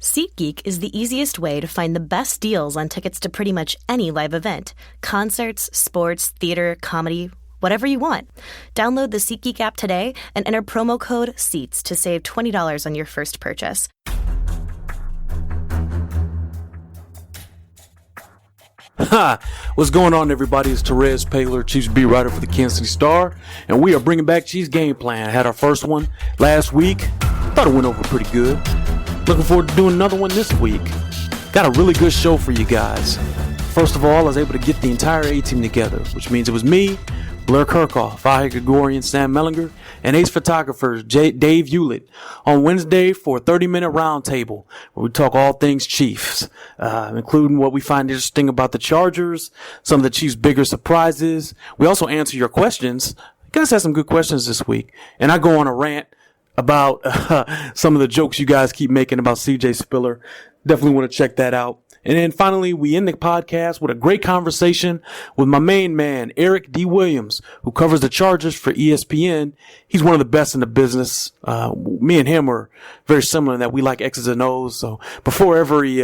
SeatGeek is the easiest way to find the best deals on tickets to pretty much any live event. Concerts, sports, theater, comedy, whatever you want. Download the SeatGeek app today and enter promo code SEATS to save $20 on your first purchase. Hi, what's going on, everybody? It's Terez, Paylor, Chiefs beat writer for the Kansas City Star, and we are bringing back Chiefs Game Plan. Had our first one last week. Thought it went over pretty good. Looking forward to doing another one this week. Got a really good show for you guys. First of all, I was able to get the entire A-team together, which means it was me, Blair Kirkhoff, Vahe Gregorian, Sam Mellinger, and ace photographers Dave Hewlett on Wednesday for a 30-minute roundtable where we talk all things Chiefs, including what we find interesting about the Chargers, some of the Chiefs' bigger surprises. We also answer your questions. You guys had some good questions this week, and I go on a rant about some of the jokes you guys keep making about CJ Spiller. Definitely want to check that out. And then finally, we end the podcast with a great conversation with my main man, Eric D. Williams, who covers the Chargers for ESPN. He's one of the best in the business. Me and him are very similar in that we like X's and O's. So before every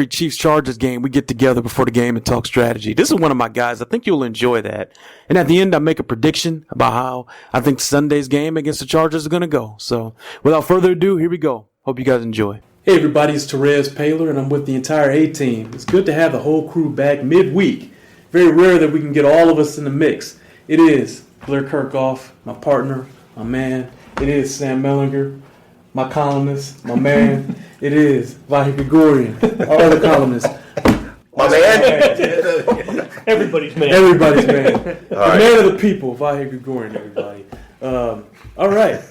Chiefs Chargers game, we get together before the game and talk strategy. This is one of my guys. I think you'll enjoy that. And at the end, I make a prediction about how I think Sunday's game against the Chargers is going to go. So without further ado, here we go. Hope you guys enjoy. Hey everybody, it's Terez Paylor, and I'm with the entire A-team. It's good to have the whole crew back midweek. Very rare that we can get all of us in the mix. It is Blair Kirkhoff, my partner, my man. It is Sam Mellinger, my columnist, my man. It is Vahe Gregorian, our other columnist. My man? Everybody's man. Everybody's man. The right. Man of the people, Vahe Gregorian, everybody. All right.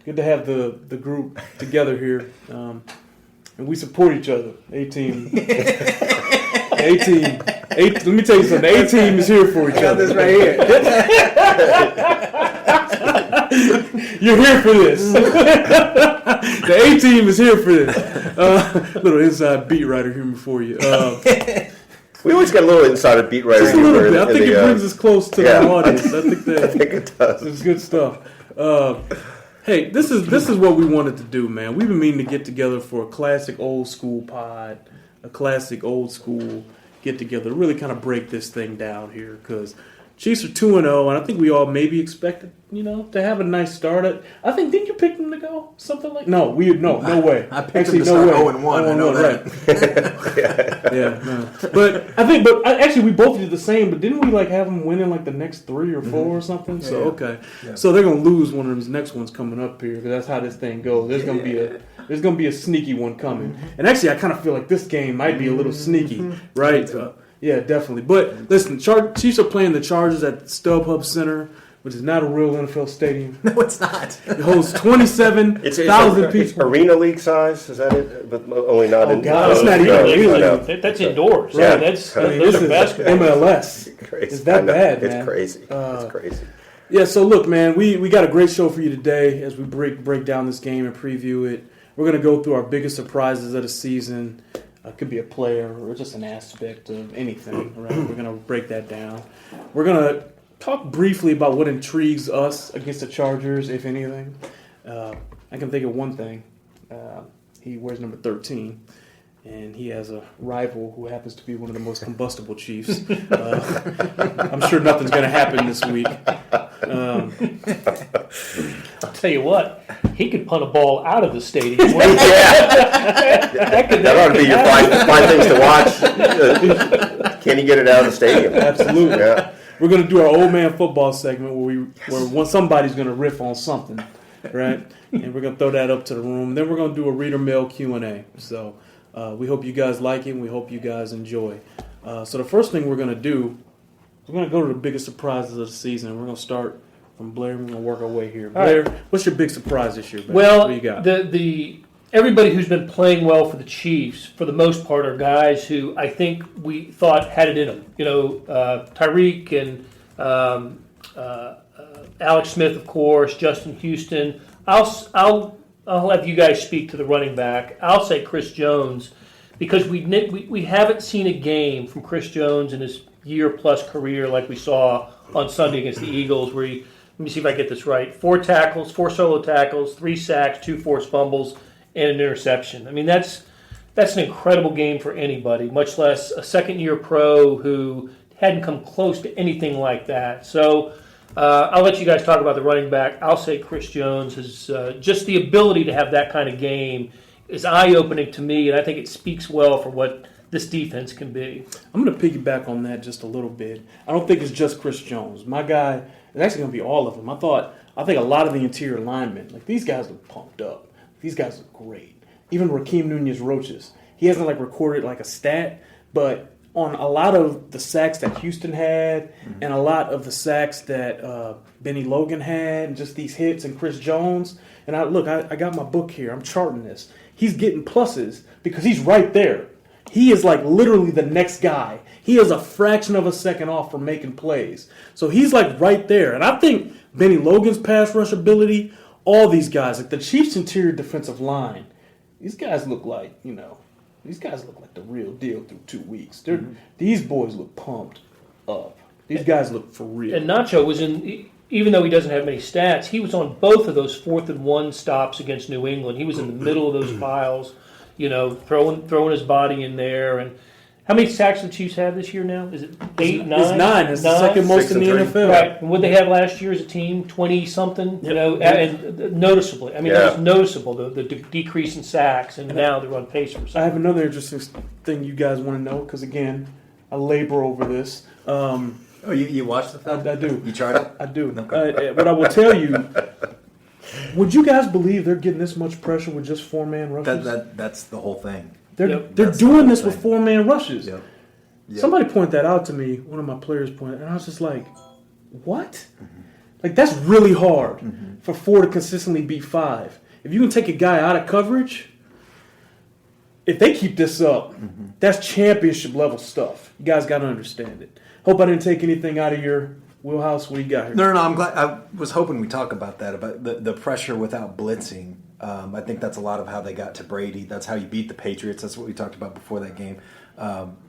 Good to have the group together here. And we support each other. A-team. A-team. Let me tell you something. The A-team is here for each other. This right here. You're here for this. The A-team is here for this. Little inside beat writer humor for you. We always got a little insider beat writer Just a humor. little bit. I think it brings us close to the audience. I think it does. It's good stuff. Hey, this is what we wanted to do, man. We've been meaning to get together for a classic old school pod, a classic old school get together to really kind of break this thing down here, because Chiefs are 2-0, and I think we all maybe expected, to have a nice start. I think, didn't you pick them to go something like? No, no way. I picked them to start 0-1. 0-1, right? Yeah, no. But actually we both did the same. But didn't we have them winning the next 3 or 4 or something? So okay, so they're gonna lose one of those next ones coming up here, because that's how this thing goes. There's gonna be a sneaky one coming, and actually I kind of feel like this game might be a little sneaky, right? Yeah, definitely. But listen, Chiefs are playing the Chargers at StubHub Center, which is not a real NFL stadium. No, it's not. It holds 27,000 people. It's Arena League size, is that it? But only not in. God, it's not even Arena League. That's indoors. Yeah. Right? This Those are is basketball. MLS. Crazy. It's that bad, man. It's crazy. It's crazy. Yeah, so look, man, we got a great show for you today as we break down this game and preview it. We're going to go through our biggest surprises of the season. It could be a player or just an aspect of anything, right? We're going to break that down. We're going to talk briefly about what intrigues us against the Chargers, if anything. I can think of one thing. He wears number 13, and he has a rival who happens to be one of the most combustible Chiefs. I'm sure nothing's going to happen this week. I'll tell you what, he could punt a ball out of the stadium. That ought to be your fine things to watch. Can he get it out of the stadium? Absolutely. Yeah. We're going to do our old man football segment where somebody's going to riff on something, right? And we're going to throw that up to the room. Then we're going to do a reader mail Q&A. So we hope you guys like it, and we hope you guys enjoy. So the first thing we're going to do, we're going to go to the biggest surprises of the season. We're going to start from Blair. We're going to work our way here. Blair, what's your big surprise this year, Blair? Well, what do you got? Everybody who's been playing well for the Chiefs, for the most part, are guys who I think we thought had it in them. Tyreek and Alex Smith, of course, Justin Houston. I'll have you guys speak to the running back. I'll say Chris Jones, because we haven't seen a game from Chris Jones in his year-plus career like we saw on Sunday against the Eagles, where he, let me see if I get this right, 4 tackles, 4 solo tackles, 3 sacks, 2 forced fumbles, and an interception. I mean, that's an incredible game for anybody, much less a second-year pro who hadn't come close to anything like that. So I'll let you guys talk about the running back. I'll say Chris Jones is just the ability to have that kind of game is eye-opening to me, and I think it speaks well for what this defense can be. I'm going to piggyback on that just a little bit. I don't think it's just Chris Jones. My guy, it's actually going to be all of them. I think a lot of the interior linemen, like these guys look pumped up. These guys look great. Even Rakeem Nunez-Roches. He hasn't recorded a stat, but on a lot of the sacks that Houston had and a lot of the sacks that Benny Logan had and just these hits and Chris Jones. And I got my book here. I'm charting this. He's getting pluses because he's right there. He is literally the next guy. He is a fraction of a second off from making plays. So he's right there. And I think Benny Logan's pass rush ability, all these guys, the Chiefs' interior defensive line, these guys look these guys look like the real deal through 2 weeks. These boys look pumped up. These guys look for real. And Nacho was even though he doesn't have many stats, he was on both of those 4th and 1 stops against New England. He was in the middle of those piles, throwing his body in there. And how many sacks do the Chiefs have this year now? Is it 8, 9? It's 9. It's the second most in the NFL. Right. And what they had last year as a team, 20-something, and noticeably. I mean, it was noticeable, the decrease in sacks, and now they're on pace for something. I have another interesting thing you guys want to know, because, again, I labor over this. You watched the film? I do. You tried it? I do. Okay. But I will tell you, would you guys believe they're getting this much pressure with just 4-man rushes? That's the whole thing. They're doing this with 4-man rushes. Yep. Somebody pointed that out to me. One of my players pointed, and I was just like, "What? That's really hard for 4 to consistently beat 5. If you can take a guy out of coverage, if they keep this up, that's championship level stuff. You guys got to understand it. Hope I didn't take anything out of your wheelhouse. What do you got here? No. I'm glad. I was hoping we talk about that, about the pressure without blitzing. I think that's a lot of how they got to Brady. That's how you beat the Patriots. That's what we talked about before that game.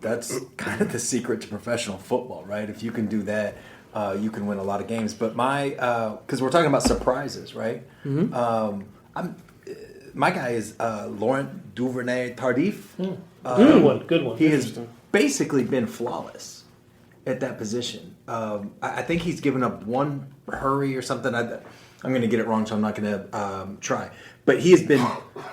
That's kind of the secret to professional football, right? If you can do that, you can win a lot of games. But because we're talking about surprises, right? My guy is Laurent Duvernay-Tardif. Good one. He has basically been flawless at that position. I think he's given up one hurry or something. I'm going to get it wrong, so I'm not going to try. But he has been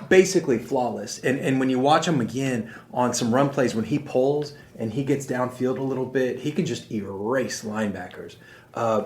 basically flawless. And when you watch him again on some run plays, when he pulls and he gets downfield a little bit, he can just erase linebackers.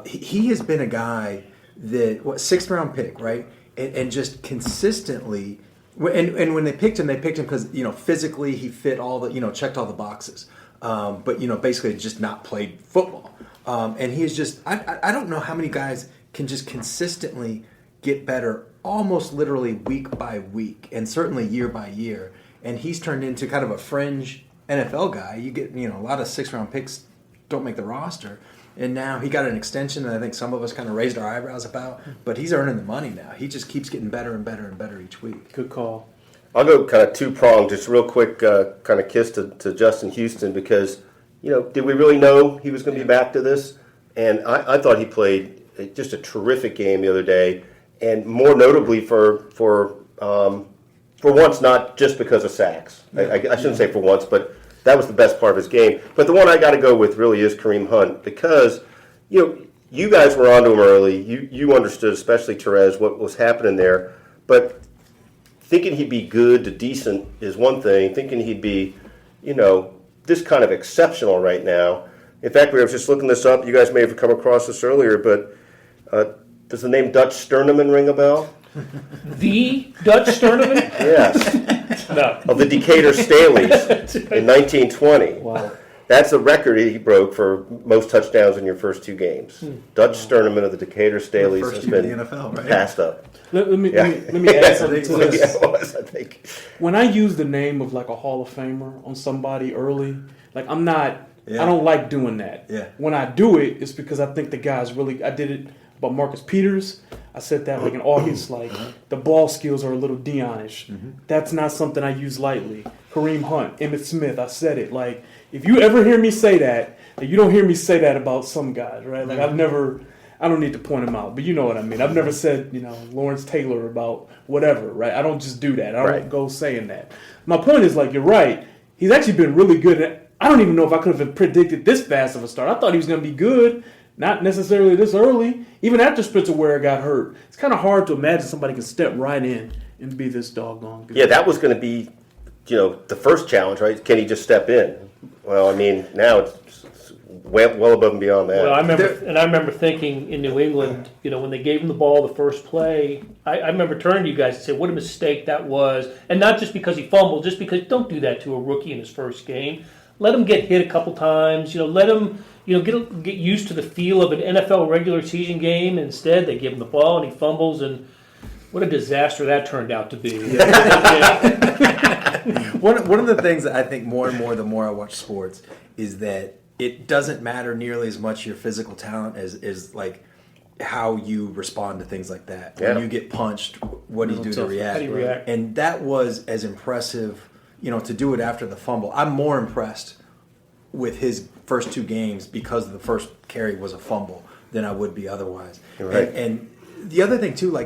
He has been a guy that, 6th-round pick, right? And just consistently, and when they picked him because, physically he fit all the, checked all the boxes. But, basically just not played football. And he is just, I don't know how many guys can just consistently get better almost literally week by week and certainly year by year. And he's turned into kind of a fringe NFL guy. You get, a lot of 6th-round picks don't make the roster. And now he got an extension that I think some of us kind of raised our eyebrows about. But he's earning the money now. He just keeps getting better and better and better each week. Good call. I'll go kind of two-pronged, just real quick kind of kiss to Justin Houston because, did we really know he was going to be back to this? And I thought he played just a terrific game the other day, and more notably for once, not just because of sacks. I shouldn't say for once, but that was the best part of his game. But the one I got to go with really is Kareem Hunt because, you guys were onto him early. You understood, especially Terez, what was happening there. But thinking he'd be good to decent is one thing. Thinking he'd be, this kind of exceptional right now. In fact, we were just looking this up. You guys may have come across this earlier, but does the name Dutch Sterneman ring a bell? The Dutch Sterneman? Yes. No. Of the Decatur Staleys in 1920. Wow. That's a record he broke for most touchdowns in your first 2 games. Dutch Sterneman of the Decatur Staleys has been the NFL, right? passed up. Let me add something to this. Yeah, it was, I think. When I use the name of a Hall of Famer on somebody early, I'm not. I don't like doing that. Yeah. When I do it, it's because I think the guy's really. I did it about Marcus Peters. I said that in August. The ball skills are a little Dionish. That's not something I use lightly. Kareem Hunt, Emmitt Smith. I said it. If you ever hear me say that, you don't hear me say that about some guys, right? I don't need to point him out, but you know what I mean. I've never said, Lawrence Taylor about whatever, right? I don't just do that. I don't go saying that. My point is, you're right. He's actually been really good. I don't even know if I could have predicted this fast of a start. I thought he was going to be good, not necessarily this early. Even after Spencer Ware got hurt, it's kind of hard to imagine somebody can step right in and be this doggone good. Yeah, that was going to be, the first challenge, right? Can he just step in? Well, I mean, now it's well above and beyond that. Well, I remember thinking in New England, when they gave him the ball the first play, I remember turning to you guys and saying, what a mistake that was. And not just because he fumbled, just because don't do that to a rookie in his first game. Let him get hit a couple times. Let him, get used to the feel of an NFL regular season game. Instead, they give him the ball and he fumbles, and what a disaster that turned out to be. One of the things that I think more and more the more I watch sports is that it doesn't matter nearly as much your physical talent as how you respond to things like that. Yeah. When you get punched, what do you do to react? How do you react? And that was as impressive, to do it after the fumble. I'm more impressed with his first two games because the first carry was a fumble than I would be otherwise. Right. And the other thing too,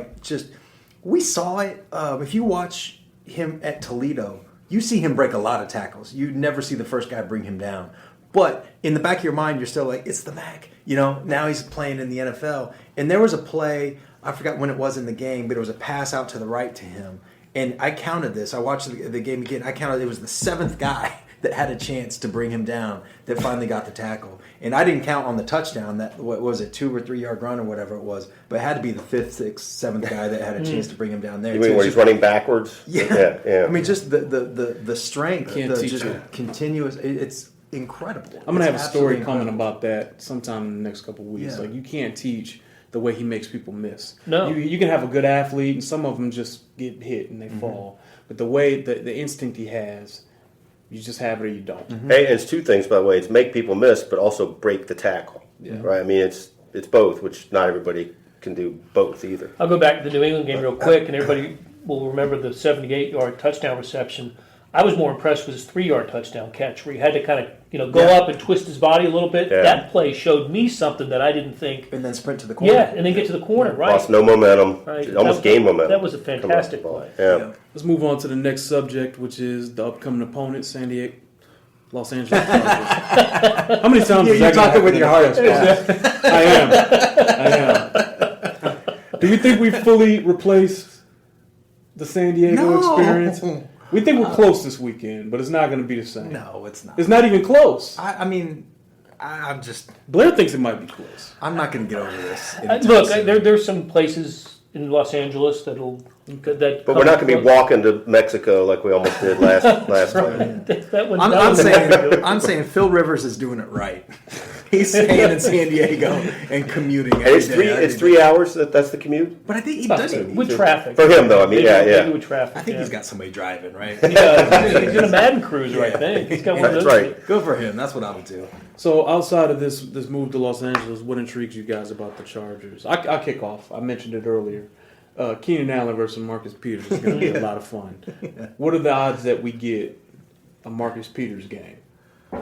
we saw it. If you watch him at Toledo, you see him break a lot of tackles. You never see the first guy bring him down. But in the back of your mind, you're still like, it's the Mac. Now he's playing in the NFL. And there was a play, I forgot when it was in the game, but it was a pass out to the right to him. And I counted this. I watched the game again. I counted it was the seventh guy that had a chance to bring him down that finally got the tackle. And I didn't count on the touchdown, that, what was it, 2 or 3 yard run or whatever it was. But it had to be the 5th, 6th, 7th guy that had a chance to bring him down there. You mean when he's running backwards? Yeah. I mean, just the strength, Can't teach just it. continuous. It's incredible. I'm going to have a It's story absolutely coming incredible. about that sometime in the next couple of weeks. Yeah. You can't teach the way he makes people miss. No. You can have a good athlete, and some of them just get hit and they fall. But the way, the instinct he has, you just have it or you don't. Hey, and it's two things, by the way. It's make people miss, but also break the tackle. Yeah. Right? I mean, it's both, which not everybody can do both either. I'll go back to the New England game real quick, and everybody will remember the 78-yard touchdown reception. I was more impressed with his 3-yard touchdown catch, where he had to kind of go up and twist his body a little bit. Yeah. That play showed me something that I didn't think. And then sprint to the corner. Yeah, and then get to the corner, right? Lost no momentum. Right. Almost That- gained momentum. that was a coming fantastic off the ball. play. Yeah. Let's move on to the next subject, which is the upcoming opponent, Los Angeles Chargers. How many times is You're that gonna talking happen with in your the heart. I am. Do we think we fully replaced the San Diego No. experience? We think we're close this weekend, but it's not going to be the same. No, it's not. It's not even close. I'm just. Blair thinks it might be close. I'm not going to get over this. Look, there's some places in Los Angeles that. But we're not going to be walking to Mexico like we almost did last time. I'm saying Phil Rivers is doing it right. He's staying in San Diego and commuting. And it's 3 hours. That's the commute But I think he does it. with traffic. for him, though. I mean, Maybe with traffic. I think yeah. he's got somebody driving, right? Yeah, he's in a Madden cruiser, I think. He's got one of That's those. right. Good for him. That's what I would do. So outside of this move to Los Angeles, what intrigues you guys about the Chargers? I'll kick off. I mentioned it earlier. Keenan Allen versus Marcus Peters is going to be a lot of fun. What are the odds that we get a Marcus Peters game,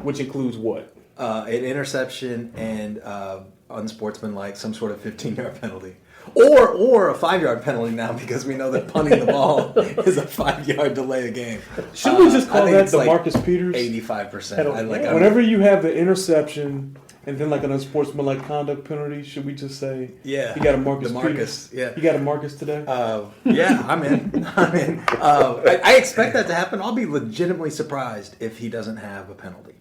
which includes what? An interception and unsportsmanlike, some sort of 15-yard penalty. Or a 5-yard penalty now because we know that punting the ball is a 5-yard delay a game. Should we just I call think that it's the like Marcus Peters? 85%. Whenever you have the interception and then like an unsportsmanlike conduct penalty, should we just say, Yeah. you got a Marcus The Peters? Marcus, yeah. You got a Marcus today? Yeah, I'm in. I expect that to happen. I'll be legitimately surprised if he doesn't have a penalty.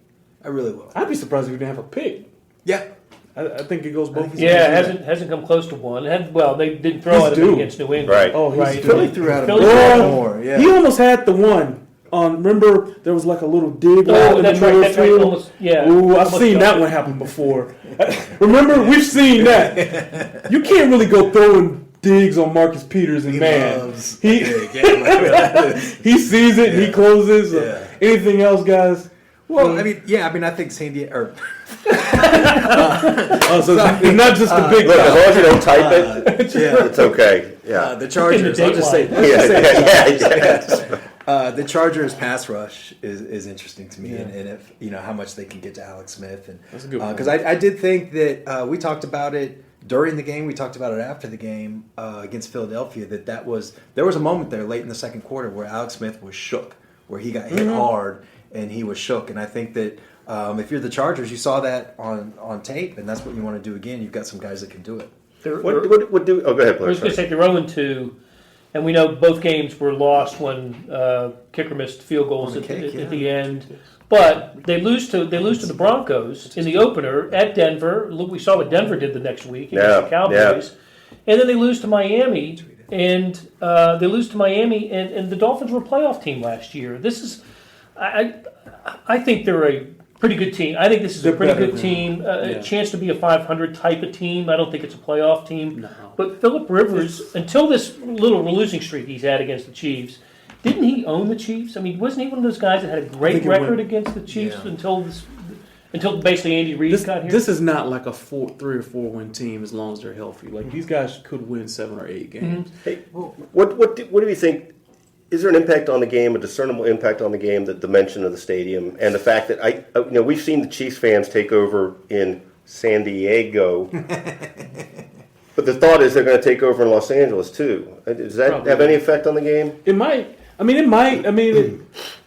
I really will. I'd be surprised if we didn't have a pick. Yeah. I think it goes both ways. Yeah, it hasn't come close to one. They didn't throw He's it due. against New England. Right. Oh, he's Right. due. Philly threw out a Philly bit threw out more. Yeah. He almost had the one. Remember, there was like a little dig Oh, in that's the right. middle That's right. field? Almost, yeah. Ooh, I've Almost seen jumped. that one happen before. Remember, we've seen that. You can't really go throwing digs on Marcus Peters and loves he he sees it and he closes. Yeah. Anything else, guys? Well, I think San Diego. So it's not just the big Look, as guy. long as you don't type it, Yeah. it's okay. Yeah. The Chargers. I'll just say. Yeah. The Chargers pass rush is interesting to me, and if how much they can get to Alex Smith, and That's a good point. because I did think that we talked about it during the game. We talked about it after the game against Philadelphia. There was a moment there late in the second quarter where Alex Smith was shook, where he got hit hard and he was shook. And I think that if you're the Chargers, you saw that on tape, and that's what you want to do again. You've got some guys that can do it. What do? Oh, go ahead, Blair. I was going to say they're 0-2, and we know both games were lost when kicker missed field goals at the end. But they lose to the Broncos in the opener at Denver. Look, we saw what Denver did the next week against the Cowboys, and then they lose to Miami, and the Dolphins were a playoff team last year. This is, I think they're a pretty good team. I think this is a pretty good team. A chance to be a 500 type of team. I don't think it's a playoff team. No. But Phillip Rivers, until this little losing streak he's had against the Chiefs, didn't he own the Chiefs? I mean, wasn't he one of those guys that had a great record against the Chiefs until basically Andy Reid got here? This is not like a 3 or 4 win team as long as they're healthy. Like these guys could win 7 or 8 games. Mm-hmm. Hey, what do you think? Is there an impact on the game, a discernible impact on the game, the dimension of the stadium, and the fact that we've seen the Chiefs fans take over in San Diego, but the thought is they're going to take over in Los Angeles too. Does that have any effect on the game? It might. The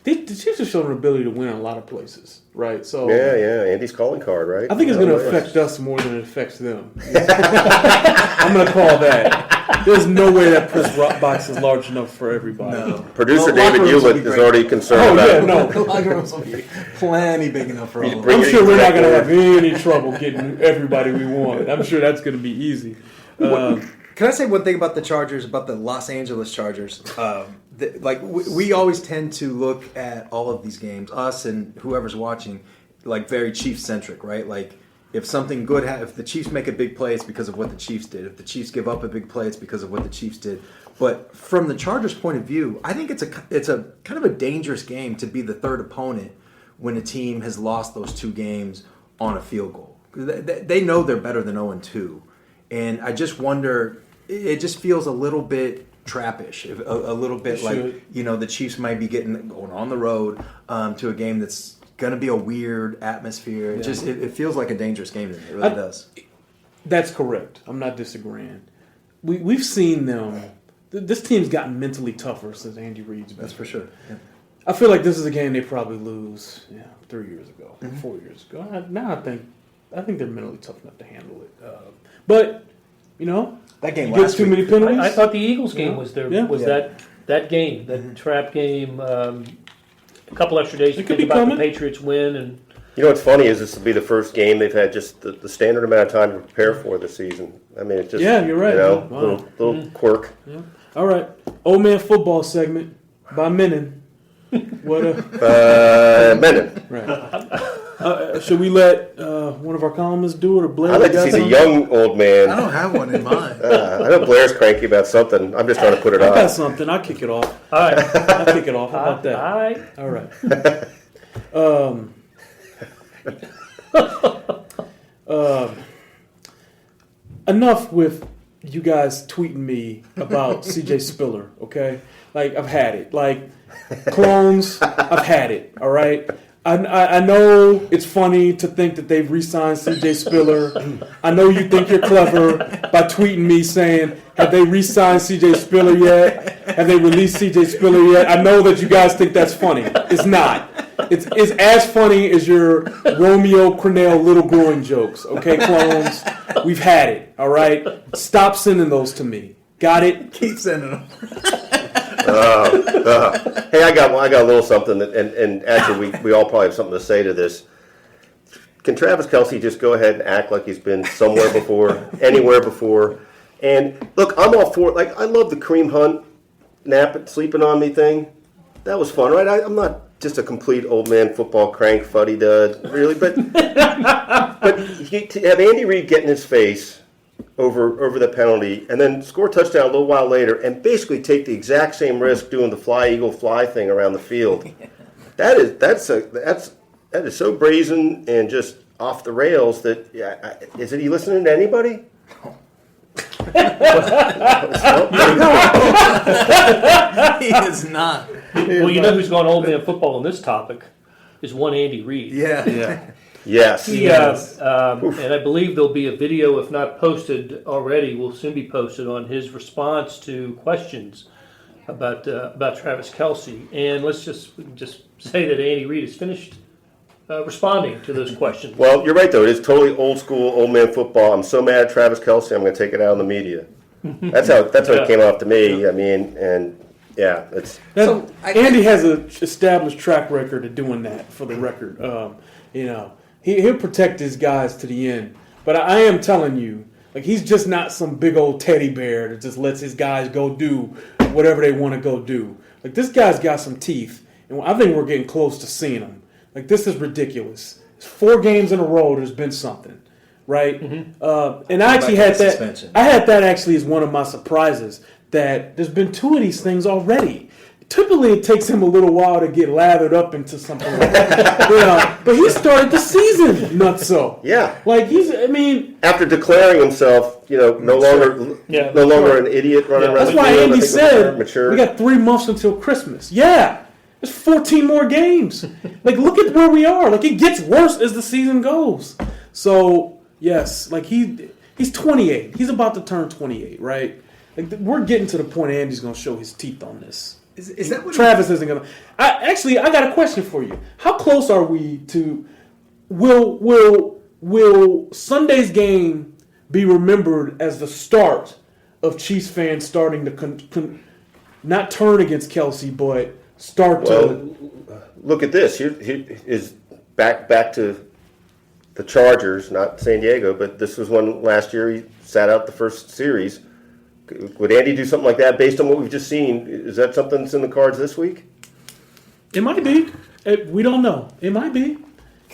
Chiefs have shown an ability to win in a lot of places, right? So Andy's calling card, right? I think it's going to affect us more than it affects them. I'm going to call that. There's no way that press box is large enough for everybody. No. Producer David Hewlett is already concerned about it. The locker rooms will be plenty big enough for all of us. I'm sure we're not going to have any trouble getting everybody we want. I'm sure that's going to be easy. Can I say one thing about the Chargers, about the Los Angeles Chargers? We always tend to look at all of these games, us and whoever's watching, like very Chiefs-centric, right? Like if something good if the Chiefs make a big play, it's because of what the Chiefs did. If the Chiefs give up a big play, it's because of what the Chiefs did. But from the Chargers' point of view, I think it's a kind of a dangerous game to be the third opponent when a team has lost those 2 games on a field goal. They know they're better than 0-2. And I just wonder, it just feels a little bit trappish, a little bit like, the Chiefs might be going on the road to a game that's going to be a weird atmosphere. It feels like a dangerous game to me. It really does. That's correct. I'm not disagreeing. We've seen them. This team's gotten mentally tougher since Andy Reid's been. That's for sure. Yeah. I feel like this is a game they probably lose 3 years ago, 4 years ago. Now I think they're mentally tough enough to handle it. But that game gets too many penalties. I thought the Eagles game was there. That game, that trap game. A couple extra days to think about the Patriots win, and what's funny is this will be the first game they've had just the standard amount of time to prepare for this season. I mean, it's just you're right. Little quirk. Yeah. All right, old man football segment by Menon. What Menon. Right. Should we let one of our columnists do it, or Blair? I'd like to see the young old man. I don't have one in mind. I know Blair's cranky about something. I'm just trying to put it off. I got something. I'll kick it off. All right. I'll kick it off. How about that? All right. Enough with you guys tweeting me about CJ Spiller, okay? Like, I've had it. Like, clones, I've had it, all right? I know it's funny to think that they've re-signed CJ Spiller. I know you think you're clever by tweeting me saying, have they re-signed CJ Spiller yet? Have they released CJ Spiller yet? I know that you guys think that's funny. It's not. It's as funny as your Romeo Cornell little growing jokes. Okay, clones? We've had it, all right? Stop sending those to me. Got it? Keep sending them. Hey, I got a little something, and actually we all probably have something to say to this. Can Travis Kelce just go ahead and act like he's been somewhere before, anywhere before? And look, I'm all for it. Like, I love the Kareem Hunt sleeping on me thing. That was fun, right? I'm not just a complete old man football crank fuddy-dud, really, but to have Andy Reid get in his face over the penalty, and then score a touchdown a little while later, and basically take the exact same risk doing the fly eagle fly thing around the field. That is so brazen and just off the rails that isn't he listening to anybody? He is not. Well, you know who's gone old man football on this topic is one Andy Reid. Yeah. Yes. And I believe there'll be a video, if not posted already, will soon be posted on his response to questions about Travis Kelce. And let's just say that Andy Reid has finished responding to those questions. Well, you're right, though. It is totally old school, old man football. I'm so mad at Travis Kelce, I'm going to take it out on the media. That's how it came off to me. I mean, and yeah, it's. Andy has an established track record of doing that. For the record, he'll protect his guys to the end. But I am telling you, like, he's just not some big old teddy bear that just lets his guys go do whatever they want to go do. Like, this guy's got some teeth, and I think we're getting close to seeing them. Like, this is ridiculous. It's 4 games in a row. There's been something, right? Mm-hmm. And I actually had that. Suspension. I had that actually as one of my surprises, that there's been 2 of these things already. Typically, it takes him a little while to get lathered up into something like that. But he started the season nutso. Yeah. Like, after declaring himself, no longer an idiot running around. That's why Andy said we got 3 months until Christmas. Yeah. There's 14 more games. Like, look at where we are. Like, it gets worse as the season goes. So, yes, like, he's 28. He's about to turn 28, right? Like, we're getting to the point Andy's going to show his teeth on this. Is that what Travis isn't going to? I got a question for you. How close are we to? Will Sunday's game be remembered as the start of Chiefs fans starting to not turn against Kelce, but start to look at this? Here is back to the Chargers, not San Diego, but this was one last year. He sat out the first series. Would Andy do something like that based on what we've just seen? Is that something that's in the cards this week? It might be. We don't know. It might be.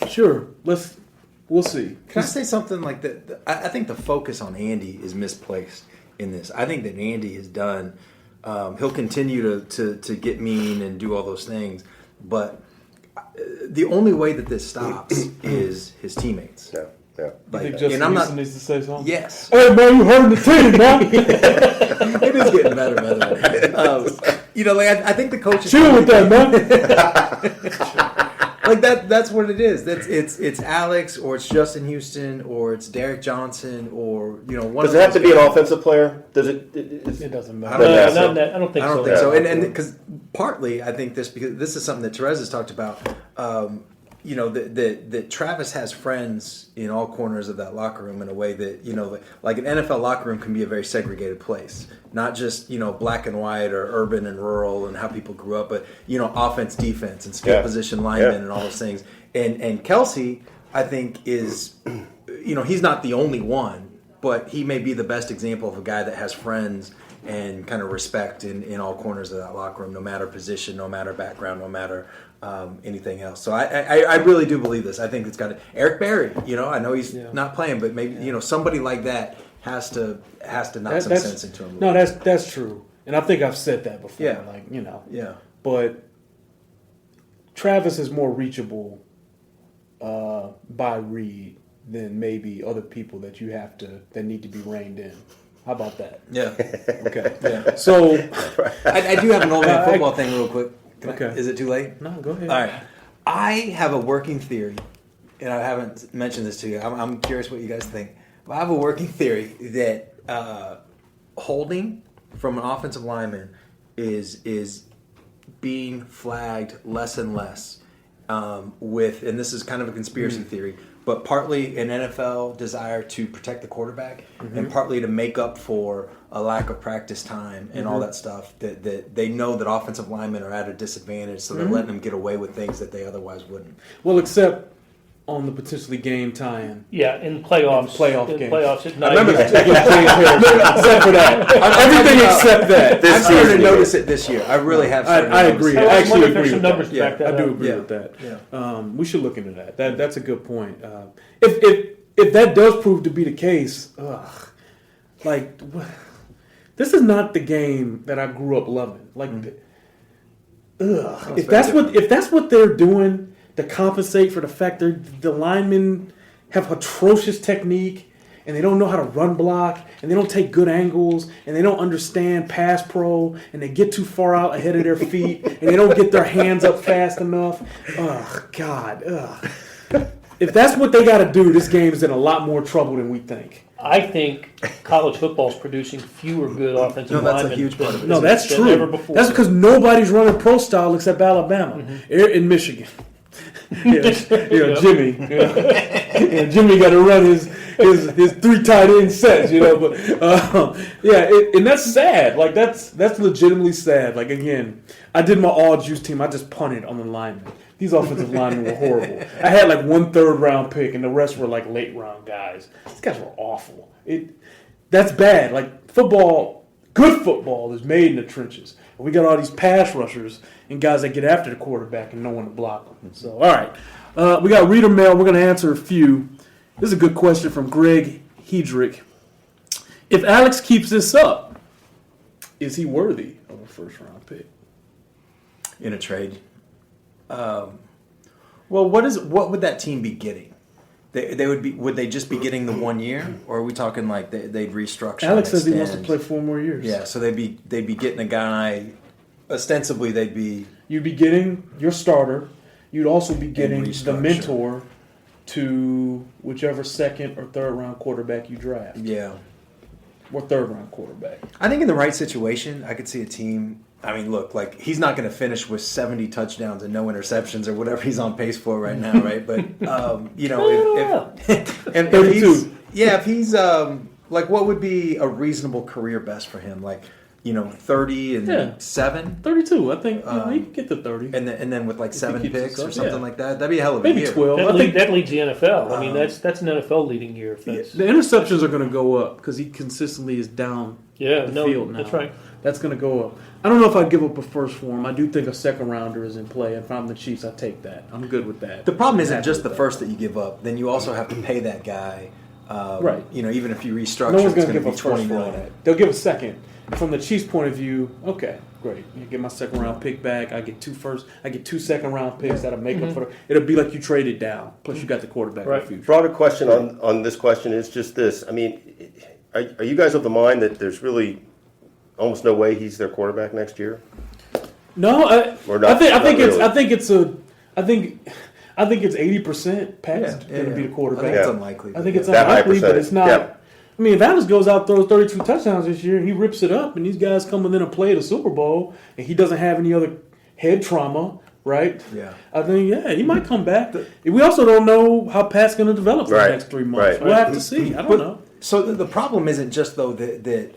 Sure. We'll see. Can I say something like that? I think the focus on Andy is misplaced in this. I think that Andy has done. He'll continue to get mean and do all those things, but the only way that this stops is his teammates. Yeah. Yeah. You think Justin Houston needs to say something? Yes. Hey, man, you hurting the team, man. It is getting better, by the way. I think the coach is chill with that, man. Like that's what it is. It's Alex, or it's Justin Houston, or it's Derek Johnson, or one. Does it have to be an offensive player? Does it? It doesn't matter. I don't think so. I don't think so. And because partly I think because this is something that Terez has talked about. That Travis has friends in all corners of that locker room in a way that, like an NFL locker room can be a very segregated place. Not just, black and white or urban and rural and how people grew up, but, offense, defense, and skill position linemen and all those things. And Kelce, I think, is, he's not the only one, but he may be the best example of a guy that has friends and kind of respect in all corners of that locker room, no matter position, no matter background, no matter anything else. So I really do believe this. I think it's got to Eric Berry. I know he's not playing, but maybe somebody like that has to knock some sense into him. No, that's true, and I think I've said that before. Yeah. But Travis is more reachable by Reid than maybe other people that need to be reined in. How about that? Yeah. Okay. Yeah. So I do have an old man football thing real quick. Is it too late? No, go ahead. All right. I have a working theory, and I haven't mentioned this to you. I'm curious what you guys think. But I have a working theory that holding from an offensive lineman is being flagged less and less and this is kind of a conspiracy theory, but partly an NFL desire to protect the quarterback and partly to make up for a lack of practice time and all that stuff, that they know that offensive linemen are at a disadvantage, so they're letting them get away with things that they otherwise wouldn't. Well, except on the potentially game tie-in. Yeah, in playoffs. Games. Playoffs at night. I remember except for that. Everything except that. I've started to notice it this year. I really have started I agree. I actually agree with numbers that. Back that I do agree with that. Yeah. We should look into that. That's a good point. If that does prove to be the case, this is not the game that I grew up loving. If that's what they're doing to compensate for the fact that the linemen have atrocious technique and they don't know how to run block and they don't take good angles and they don't understand pass pro and they get too far out ahead of their feet and they don't get their hands up fast enough. Oh, God. if that's what they got to do, this game is in a lot more trouble than we think. I think college football is producing fewer good offensive linemen. That's a huge part of it. No, that's than true. ever before. That's because nobody's running pro style except Alabama in Michigan. Jimmy. Jimmy got to run his 3 tight end sets, But and that's sad. Like that's legitimately sad. Like again, I did my all juice team. I just punted on the linemen. These offensive linemen were horrible. I had like 1 3rd-round pick, and the rest were like late round guys. These guys were awful. That's bad. Like football, good football is made in the trenches. We got all these pass rushers and guys that get after the quarterback and no one to block them. So, all right. We got reader mail. We're going to answer a few. This is a good question from Greg Hedrick. If Alex keeps this up, is he worthy of a first-round pick? In a trade? Well, what would that team be getting? Would they just be getting the 1 year, or are we talking like they'd restructure? Alex says he wants to play 4 more years. Yeah, so they'd be getting a guy. Ostensibly, you'd be getting your starter. You'd also be getting the mentor to whichever 2nd or 3rd round quarterback you draft. Yeah, or 3rd round quarterback. I think in the right situation, I could see a team. I mean, look, like he's not going to finish with 70 touchdowns and no interceptions or whatever he's on pace for right now, right? But if he's like, what would be a reasonable career best for him? Like, 30 and 7, 32. I think he can get to 30, and then with like 7 picks or something like that. That'd be a hell of a maybe year. 12. That leads the NFL. I mean, that's an NFL leading year. If that's... The interceptions are going to go up because he consistently is down the field now. That's right. That's going to go up. I don't know if I'd give up a first for him. I do think a 2nd rounder is in play. If I'm the Chiefs, I take that. I'm good with that. The problem isn't just the first that you give up. Then you also have to pay that guy. Right. Even if you restructure, no one's it's going to going to give be a first $20 for million. that. They'll give a 2nd. From the Chiefs' point of view, okay, great. You get my 2nd round pick back. I get 2 first. I get 2 2nd round picks that'll make up for it. It'll be like you traded down. Plus, you got the quarterback in the future. Broader question on this question is just this. I mean, are you guys of the mind that there's really almost no way he's their quarterback next year? No, I think it's 80% Pat's going to be the quarterback. I think it's unlikely. I think it's unlikely, but it's not. Yeah. I mean, if Alex goes out, throws 32 touchdowns this year, he rips it up, and these guys come in and play the Super Bowl, and he doesn't have any other head trauma, right? Yeah. I think, he might come back. We also don't know how Pat's going to develop for the next 3 months. Right. We'll have to see. I don't know. So the problem isn't just, though, that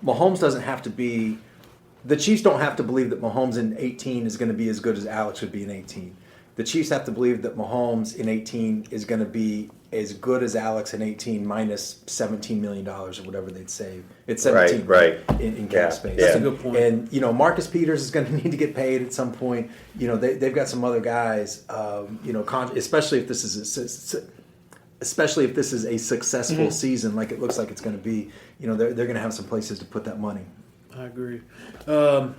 Mahomes doesn't have to be – the Chiefs don't have to believe that Mahomes in 18 is going to be as good as Alex would be in 18. The Chiefs have to believe that Mahomes in 18 is going to be as good as Alex in 18 minus $17 million or whatever they'd save. It's 17 in cap space. That's a good point. And, Marcus Peters is going to need to get paid at some point. They've got some other guys, especially if this is a successful season like it looks like it's going to be. They're going to have some places to put that money. I agree. We're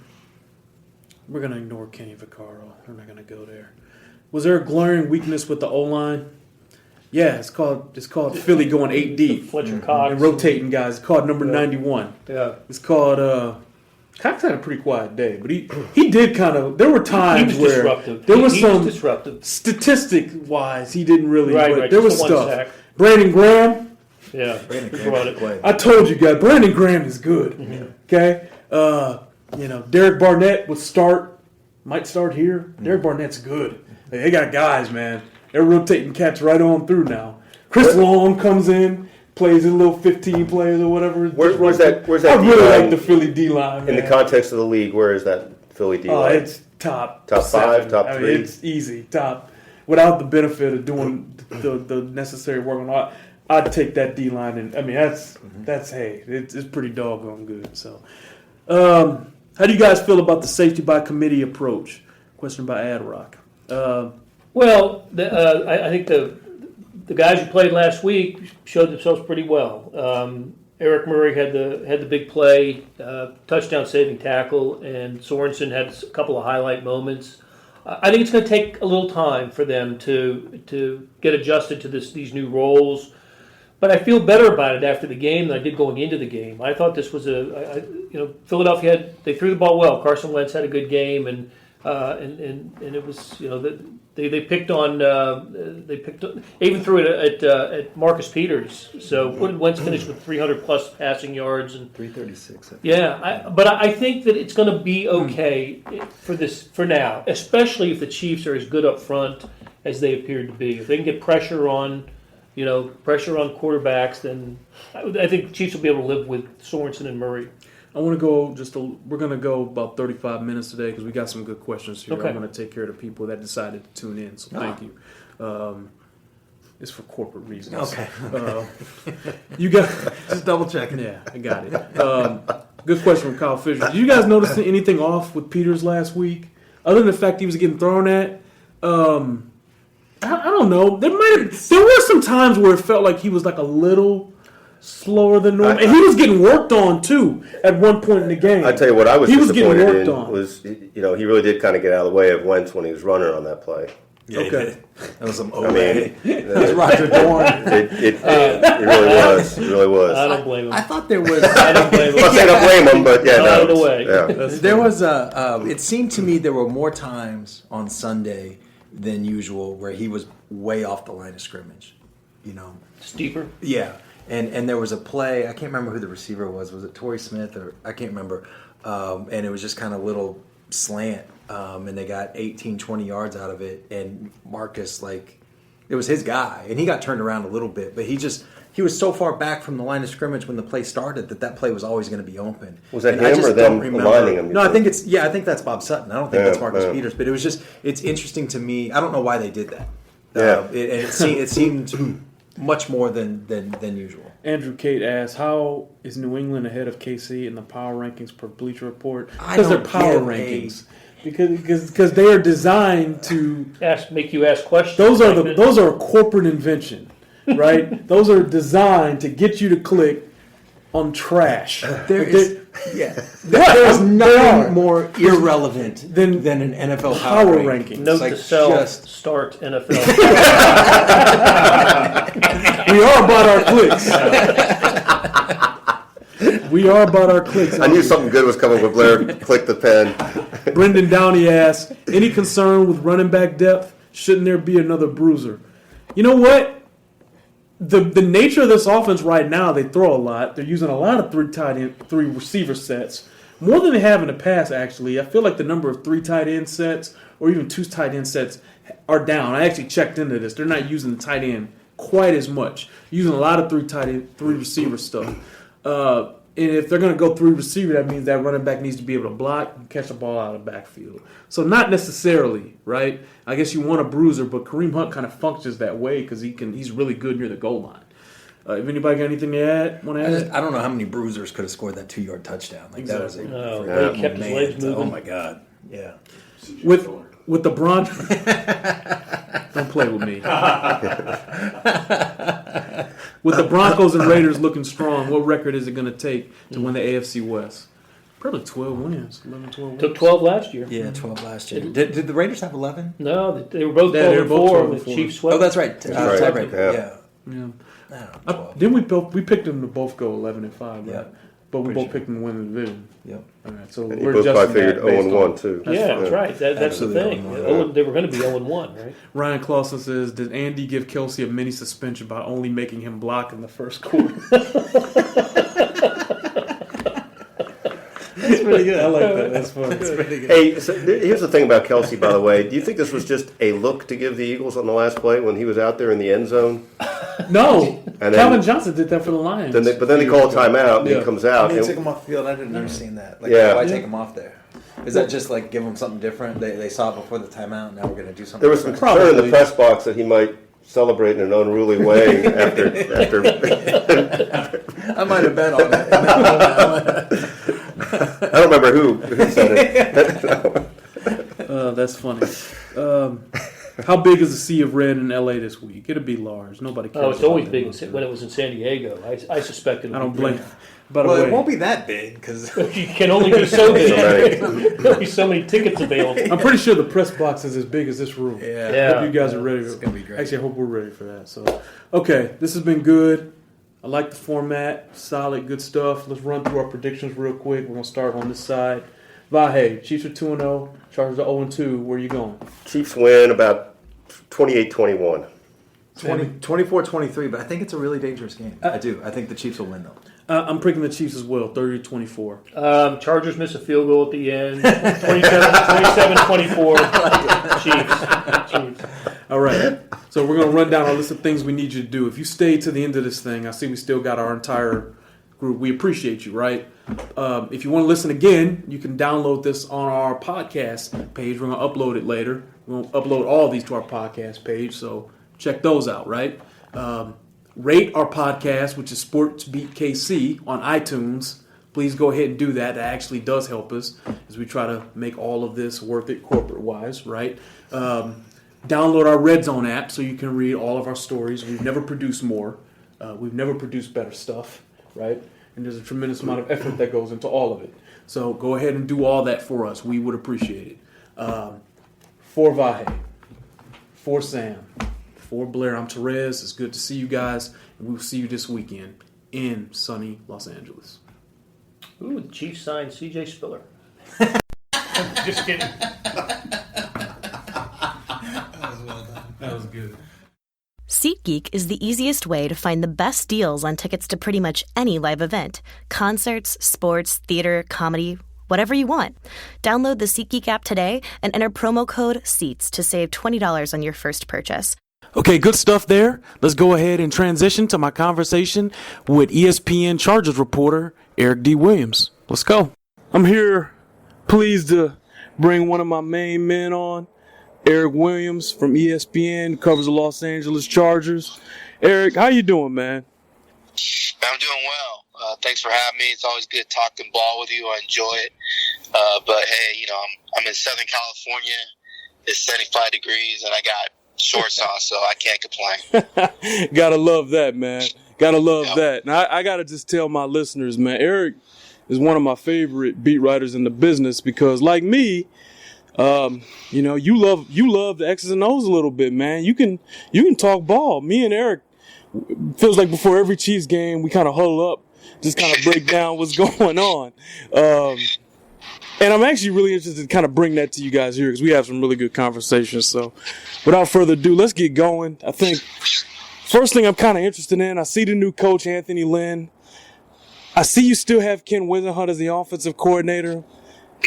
going to ignore Kenny Vaccaro. We're not going to go there. Was there a glaring weakness with the O-line? Yeah, it's called Philly going 8 deep. Fletcher Cox. And rotating guys. It's called number 91. Yeah. It's called Cox had a pretty quiet day, but he did kind of. There were times he was where disruptive. There was some disruptive. Statistic-wise, he didn't really. Right. There was Just stuff. sack. Brandon Graham. Yeah. Brandon Graham. I told you guys, Brandon Graham is good. Okay. Derek Barnett might start here. Derek Barnett's good. They got guys, man. They're rotating cats right on through now. Chris Long comes in, plays a little 15 players or whatever. Where's that I really D-line like the Philly D-line, man. in the context of the league? Where is that Philly D-line? It's top 5, 7. top 3. It's easy, top. Without the benefit of doing the necessary work on it, I'd take that D-line, and I mean that's it's pretty doggone good. So, how do you guys feel about the safety by committee approach? Question by Adrock. I think the guys who played last week showed themselves pretty well. Eric Murray had the big play, touchdown saving tackle, and Sorensen had a couple of highlight moments. I think it's going to take a little time for them to get adjusted to these new roles. But I feel better about it after the game than I did going into the game. I thought this was Philadelphia they threw the ball well. Carson Wentz had a good game, and and it was they picked on even threw it at Marcus Peters. So Wentz finished with 300 plus passing yards and 336. but I think that it's going to be okay for now, especially if the Chiefs are as good up front as they appeared to be. If they can get pressure on quarterbacks, then I think the Chiefs will be able to live with Sorensen and Murray. I want to go we're going to go about 35 minutes today because we got some good questions here. Okay. I'm going to take care of the people that decided to tune in, so thank you. It's for corporate reasons. Okay. You got Just double checking. Yeah, I got it. Good question from Kyle Fisher. Did you guys notice anything off with Peters last week? Other than the fact he was getting thrown at? I don't know. There were some times where it felt like he was like a little slower than normal. And he was getting worked on, too, at one point in the game. I tell you what I was disappointed in on. was, he really did kind of get out of the way of Wentz when he was running on that play. Yeah, okay. That was some I mean, that was Roger Dorn. it really was. It really was. I don't blame him. I thought there was. I don't blame him. I'm saying I blame him, but yeah, Out of the way. Yeah. There was it seemed to me there were more times on Sunday than usual where he was way off the line of scrimmage. Steeper. Yeah, and there was a play. I can't remember who the receiver was. Was it Torrey Smith or I can't remember. And it was just kind of little slant, and they got 18, 20 yards out of it. And Marcus, it was his guy, and he got turned around a little bit, but he was so far back from the line of scrimmage when the play started that play was always going to be open. Was that And I him just or them don't remember. aligning him? No, I think that's Bob Sutton. I don't think that's Marcus Yeah. Peters, but it's interesting to me. I don't know why they did that. Yeah. It seemed much more than usual. Andrew Cate asks, how is New England ahead of KC in the power rankings per Bleacher Report? I Because they're don't power give rankings. Because they are designed to... Make you ask questions. Those are a corporate invention, right? Those are designed to get you to click on trash. There is nothing more irrelevant than an NFL power ranking. Note to self: start NFL. We are about our clicks. We are about our clicks. I knew something good was coming when Blair clicked the pen. Brendan Downey asks, any concern with running back depth? Shouldn't there be another bruiser? You know what? The nature of this offense right now, they throw a lot. They're using a lot of three receiver sets. More than they have in the past, actually. I feel like the number of 3 tight end sets or even 2 tight end sets are down. I actually checked into this. They're not using the tight end quite as much. Using a lot of 3 receiver stuff. And if they're going to go 3 receiver, that means that running back needs to be able to block and catch the ball out of the backfield. So not necessarily, right? I guess you want a bruiser, but Kareem Hunt kind of functions that way because he's really good near the goal line. If anybody got anything to add, I don't know how many bruisers could have scored that 2-yard touchdown. That was He kept his legs moving. Oh my God! Yeah. With the Broncos, don't play with me. With the Broncos and Raiders looking strong, what record is it going to take to win the AFC West? Probably 12 wins, 11, 12 wins. Took 12 last year. Yeah, 12 last year. Did the Raiders have 11? No, they were both 12 they were and both 4 12 with and 4. Chiefs swept. Oh, that's right. Tiebreaker. Yeah. Yeah. I don't know, 12. Didn't we picked them to both go 11 and 5, right? Yeah. But we Pretty both picked them to win the division. Yep. All right, so And we're you both probably adjusting figured that based 0-1 on- too. That's right. That's the Absolutely thing. 0-1. They were going to be 0-1, right? Ryan Clausen says, did Andy give Kelsey a mini suspension by only making him block in the first quarter? That's pretty good. I like that. That's funny. That's pretty good. Hey, so here's the thing about Kelsey, by the way. Do you think this was just a look to give the Eagles on the last play when he was out there in the end zone? No. And Calvin Johnson did that for the Lions. But then they call a timeout, and Yeah. he comes out. They and- took him off the field. I didn't understand that. Yeah. Why take him off there? Is that just give him something different? They saw it before the timeout. Now we're going to do something. There was some different. concern in Probably. the press box that he might celebrate in an unruly way after. I might have bet on it. I don't remember who said it. That's funny. How big is the Sea of Red in LA this week? It'll be large. Nobody cares. Oh, it's always about big that. when it was in San Diego. I suspect it. I don't blame. By the Well, way, it won't be that big because You can only be so big. Right. There'll be so many tickets available. I'm pretty sure the press box is as big as this room. yeah. Hope you guys are ready. It's gonna be great. Actually, I hope we're ready for that. So, okay, this has been good. I like the format. Solid, good stuff. Let's run through our predictions real quick. We're gonna start on this side. Vahe, Chiefs are 2-0. Chargers are 0-2. Where you going? Chiefs win about 28-21. 24-23, but I think it's a really dangerous game. I do. I think the Chiefs will win, though. I'm picking the Chiefs as well, 30-24. Chargers miss a field goal at the end. 27-24. Chiefs. All right. So we're going to run down our list of things we need you to do. If you stay to the end of this thing, I see we still got our entire group. We appreciate you, right? If you want to listen again, you can download this on our podcast page. We're going to upload it later. We're going to upload all these to our podcast page, so check those out, right? Rate our podcast, which is Sports Beat KC, on iTunes. Please go ahead and do that. That actually does help us as we try to make all of this worth it corporate-wise, right? Download our Red Zone app so you can read all of our stories. We've never produced more. We've never produced better stuff, right? And there's a tremendous amount of effort that goes into all of it. So go ahead and do all that for us. We would appreciate it. For Vahe, for Sam, for Blair, I'm Terez. It's good to see you guys, and we will see you this weekend in sunny Los Angeles. Ooh, the Chiefs signed C.J. Spiller. Just kidding. That was good. SeatGeek is the easiest way to find the best deals on tickets to pretty much any live event. Concerts, sports, theater, comedy, whatever you want. Download the SeatGeek app today and enter promo code SEATS to save $20 on your first purchase. Okay, good stuff there. Let's go ahead and transition to my conversation with ESPN Chargers reporter Eric D. Williams. Let's go. I'm here pleased to bring one of my main men on, Eric Williams from ESPN, covers the Los Angeles Chargers. Eric, how you doing, man? I'm doing well. Thanks for having me. It's always good talking ball with you. I enjoy it. But hey, I'm in Southern California. It's 75 degrees, and I got shorts on, so I can't complain. Gotta love that, man. Gotta love that. And I gotta just tell my listeners, man, Eric is one of my favorite beat writers in the business because, like me, you love the X's and O's a little bit, man. You can talk ball. Me and Eric, feels like before every Chiefs game, we kind of huddle up, just kind of break down what's going on. And I'm actually really interested to kind of bring that to you guys here because we have some really good conversations. So without further ado, let's get going. I think first thing I'm kind of interested in, I see the new coach, Anthony Lynn. I see you still have Ken Wisenhunt as the offensive coordinator.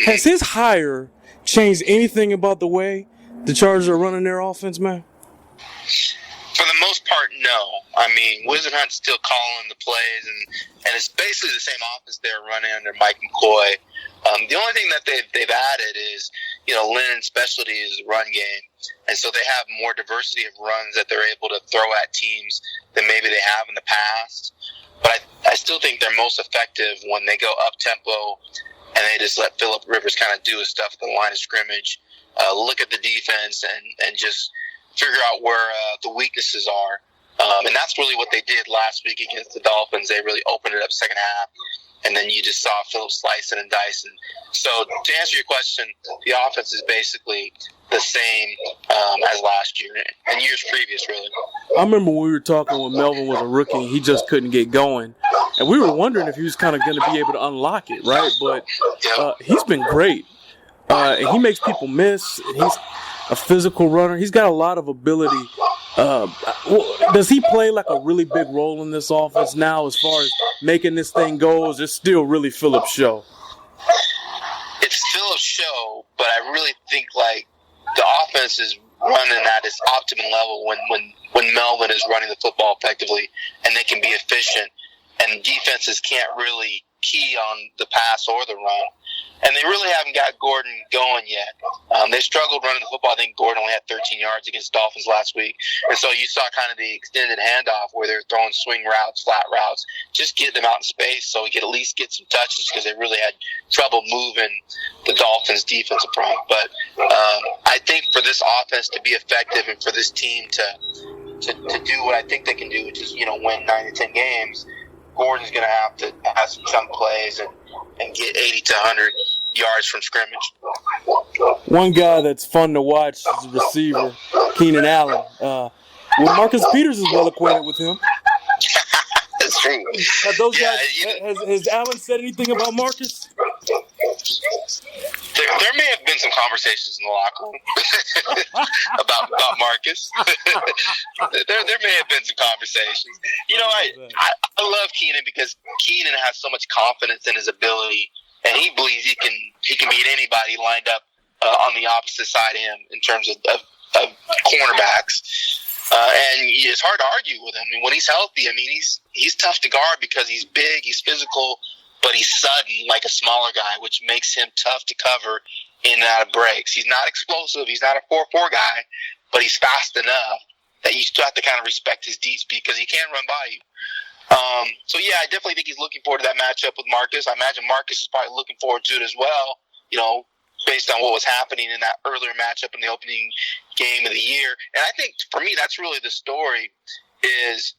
Has his hire changed anything about the way the Chargers are running their offense, man? For the most part, no. I mean, Wisenhunt's still calling the plays, and it's basically the same offense they're running under Mike McCoy. The only thing that they've added is, Lynn's specialty is the run game. And so they have more diversity of runs that they're able to throw at teams than maybe they have in the past. But I still think they're most effective when they go up-tempo and they just let Phillip Rivers kind of do his stuff at the line of scrimmage, look at the defense, and just figure out where the weaknesses are. And that's really what they did last week against the Dolphins. They really opened it up second half. And then you just saw Phillip slicing and dicing. So to answer your question, the offense is basically the same as last year and years previous, really. I remember when we were talking when Melvin was a rookie and he just couldn't get going. And we were wondering if he was kind of going to be able to unlock it, right? But he's been great. And he makes people miss. And he's a physical runner. He's got a lot of ability. Does he play like a really big role in this offense now as far as making this thing go? Or is it still really Phillip's show? It's Phillip's show, but I really think like the offense is running at its optimum level when Melvin is running the football effectively and they can be efficient, and defenses can't really key on the pass or the run. And they really haven't got Gordon going yet. They struggled running the football. I think Gordon only had 13 yards against Dolphins last week. And so you saw kind of the extended handoff where they're throwing swing routes, flat routes, just get them out in space so he could at least get some touches because they really had trouble moving the Dolphins' defensive front. But I think for this offense to be effective and for this team to do what I think they can do, which is, win 9 to 10 games, Gordon's going to have to have some chunk plays and get 80 to 100 yards from scrimmage. One guy that's fun to watch is a receiver, Keenan Allen. Marcus Peters is well acquainted with him. That's true. Have those guys, has Allen said anything about Marcus? There may have been some conversations in the locker room about Marcus. there may have been some conversations. I love Keenan because Keenan has so much confidence in his ability, and he believes he can beat anybody lined up on the opposite side of him in terms of cornerbacks. And it's hard to argue with him. I mean, when he's healthy, he's tough to guard because he's big, he's physical, but he's sudden like a smaller guy, which makes him tough to cover in and out of breaks. He's not explosive. He's not a 4-4 guy, but he's fast enough that you still have to kind of respect his deep speed because he can run by you. So, yeah, I definitely think he's looking forward to that matchup with Marcus. I imagine Marcus is probably looking forward to it as well, based on what was happening in that earlier matchup in the opening game of the year. And I think, for me, that's really the story is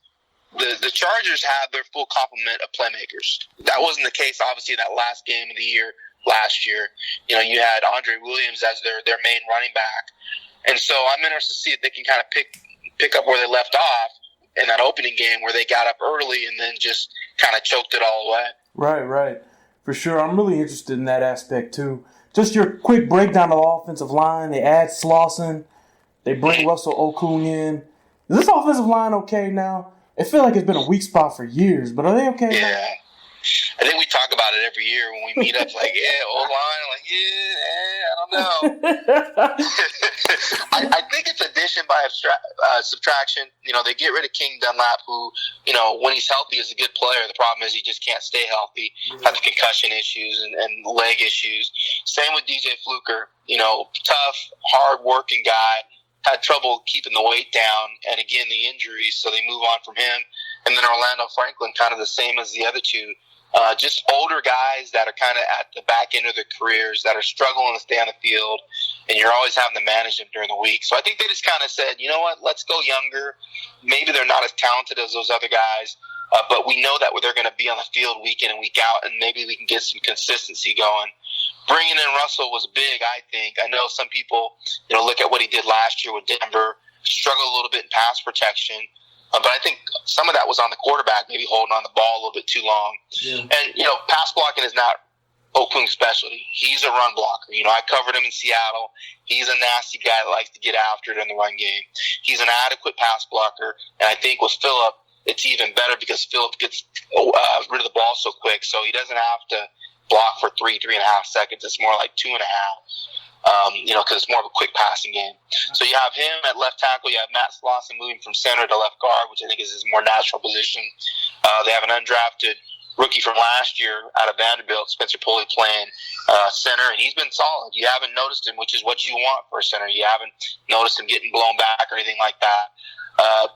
the Chargers have their full complement of playmakers. That wasn't the case, obviously, in that last game of the year last year. You had Andre Williams as their main running back. And so I'm interested to see if they can kind of pick up where they left off in that opening game where they got up early and then just kind of choked it all away. Right. For sure. I'm really interested in that aspect, too. Just your quick breakdown of the offensive line. They add Slauson. They bring Russell Okung in. Is this offensive line okay now? It feels like it's been a weak spot for years, but are they okay now? Yeah. I think we talk about it every year when we meet up. Like, O-line. Like, I don't know. I think it's addition by subtraction. They get rid of King Dunlap, who, when he's healthy is a good player. The problem is he just can't stay healthy. Has concussion issues and leg issues. Same with DJ Fluker. Tough, hard-working guy. Had trouble keeping the weight down, and again, the injuries, so they move on from him. And then Orlando Franklin, kind of the same as the other two. Just older guys that are kind of at the back end of their careers that are struggling to stay on the field, and you're always having to manage them during the week. So I think they just kind of said, you know what, let's go younger. Maybe they're not as talented as those other guys, but we know that they're going to be on the field week in and week out, and maybe we can get some consistency going. Bringing in Russell was big, I think. I know some people, look at what he did last year with Denver, struggled a little bit in pass protection. But I think some of that was on the quarterback, maybe holding on the ball a little bit too long. Yeah. And, pass blocking is not Okung's specialty. He's a run blocker. I covered him in Seattle. He's a nasty guy that likes to get after it in the run game. He's an adequate pass blocker. And I think with Phillip, it's even better because Phillip gets rid of the ball so quick. So he doesn't have to block for 3.5 seconds. It's more like 2.5. Because it's more of a quick passing game. So you have him at left tackle. You have Matt Slauson moving from center to left guard, which I think is his more natural position. They have an undrafted rookie from last year out of Vanderbilt, Spencer Pulley, playing center, and he's been solid. You haven't noticed him, which is what you want for a center. You haven't noticed him getting blown back or anything like that.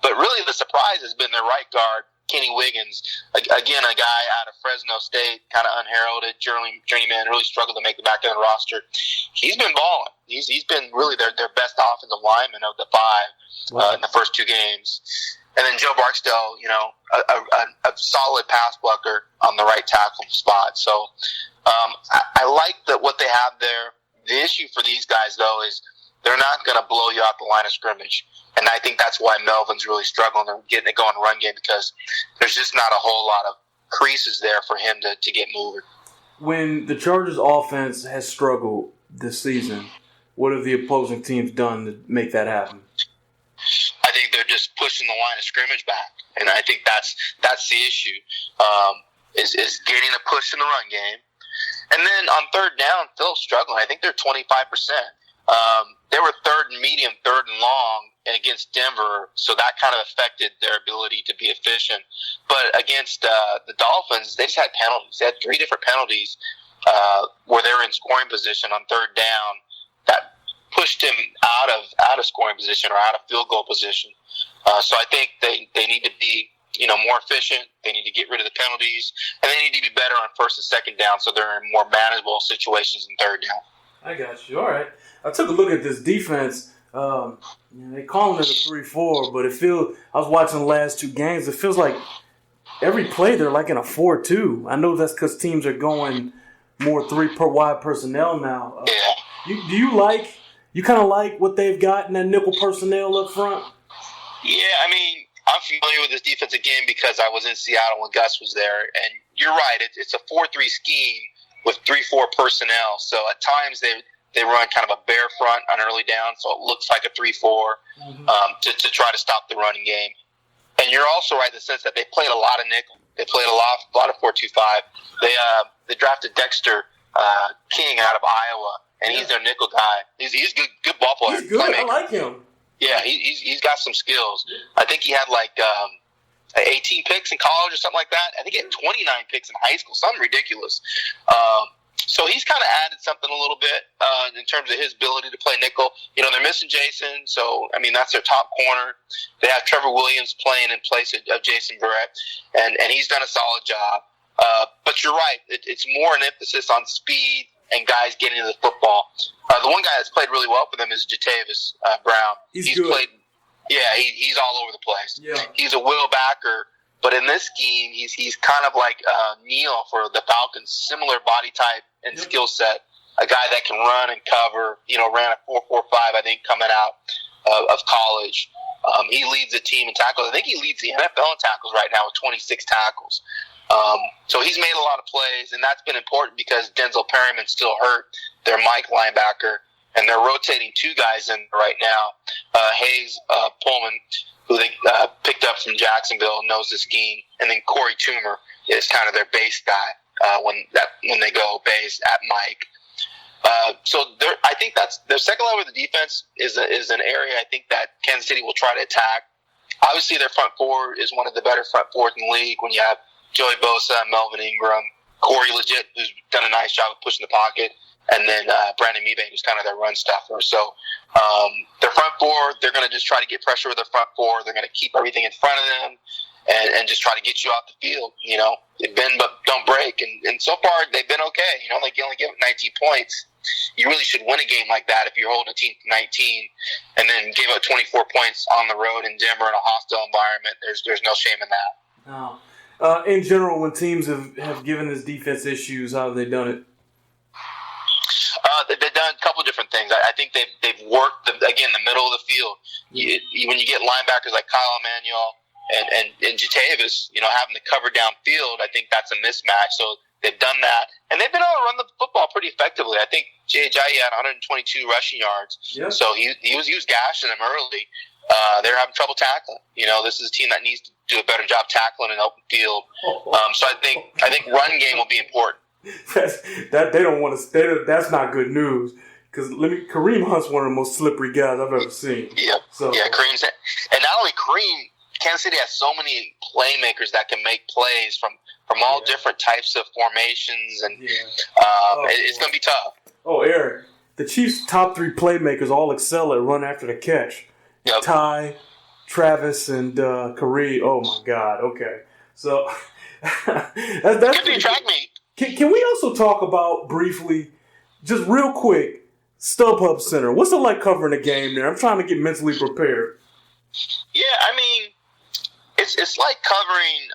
But really the surprise has been their right guard, Kenny Wiggins, again, a guy out of Fresno State, kind of unheralded, journeyman, really struggled to make the back end of the roster. He's been balling. He's been really their best offensive lineman of the 5 in the first 2 games. And then Joe Barksdale, a solid pass blocker on the right tackle spot. So I like what they have there. The issue for these guys, though, is they're not going to blow you out the line of scrimmage. And I think that's why Melvin's really struggling to getting it going in the run game, because there's just not a whole lot of creases there for him to get moving. When the Chargers offense has struggled this season, what have the opposing teams done to make that happen? I think they're just pushing the line of scrimmage back. And I think that's the issue, is getting a push in the run game. And then on third down, Phil's struggling. I think they're 25%. They were third and medium, third and long against Denver, so that kind of affected their ability to be efficient. But against the Dolphins, they just had penalties. They had 3 different penalties where they were in scoring position on third down that pushed him out of scoring position or out of field goal position. So I think they need to be more efficient. They need to get rid of the penalties, and they need to be better on first and second down so they're in more manageable situations in third down. I got you. All right. I took a look at this defense. They calling it a 3-4, but I was watching the last 2 games. It feels like every play they're like in a 4-2. I know that's because teams are going more 3 per wide personnel now. You kind of like what they've got in that nickel personnel up front? Yeah, I'm familiar with this defense again because I was in Seattle when Gus was there. And you're right, it's a 4-3 scheme, with 3-4 personnel. So at times they run kind of a bare front on early down, so it looks like a 3-4 to try to stop the running game. And you're also right in the sense that they played a lot of nickel. They played a lot of 4-2-5. They drafted Dexter King out of Iowa, and he's their nickel guy. He's good ball player. He's good. Playmaker. I like him. Yeah, he's got some skills. I think he had like 18 picks in college or something like that. I think he had 29 picks in high school, something ridiculous. So he's kind of added something a little bit in terms of his ability to play nickel. You know, they're missing Jason, so, I mean, that's their top corner. They have Trevor Williams playing in place of Jason Verrett, and he's done a solid job. But you're right. It's more an emphasis on speed and guys getting to the football. The one guy that's played really well for them is Jatavis Brown. He's good. Played, yeah, he's all over the place. Yeah. He's a will backer. But in this scheme, he's kind of like Neal for the Falcons, similar body type and skill set. A guy that can run and cover. You know, ran a 4.45, I think, coming out of college. He leads the team in tackles. I think he leads the NFL in tackles right now with 26 tackles. So he's made a lot of plays, and that's been important because Denzel Perryman's still hurt. Their Mike linebacker, and they're rotating two guys in right now. Hayes Pullman, who they picked up from Jacksonville, knows the scheme, and then Corey Toomer is kind of their base guy when they go base at Mike. So I think that's their second level of the defense is an area I think that Kansas City will try to attack. Obviously, their front four is one of the better front fours in the league when you have Joey Bosa, Melvin Ingram, Corey Legit, who's done a nice job of pushing the pocket, and then Brandon Mebane, who's kind of their run stuffer. So their front four, they're going to just try to get pressure with their front four. They're going to keep everything in front of them and just try to get you off the field. You know, bend but don't break. And so far, they've been okay. You know, they only give up 19 points. You really should win a game like that if you're holding a team to 19 and then gave up 24 points on the road in Denver in a hostile environment. There's no shame in that. No. In general, when teams have given this defense issues, how have they done it? They've done a couple different things. I think they've worked, the middle of the field. When you get linebackers like Kyle Emanuel and Jatavis, you know, having to cover downfield, I think that's a mismatch. So they've done that. And they've been able to run the football pretty effectively. I think Jay Ajayi had 122 rushing yards. Yep. So he was gashing them early. They're having trouble tackling. You know, this is a team that needs to do a better job tackling in open field. So I think run game will be important. That they don't want to. That's not good news because Kareem Hunt's one of the most slippery guys I've ever seen. Yep. So yeah, Kareem's, and not only Kareem, Kansas City has so many playmakers that can make plays from all different types of formations, and it's going to be tough. Oh, Eric, the Chiefs' top three playmakers all excel at run after the catch. Yep. Ty, Travis, and Kareem. Oh my God. Okay, so that's could be a track meet. Can we also talk about briefly, just real quick, StubHub Center? What's it like covering a game there? I'm trying to get mentally prepared. Yeah, I mean, it's like covering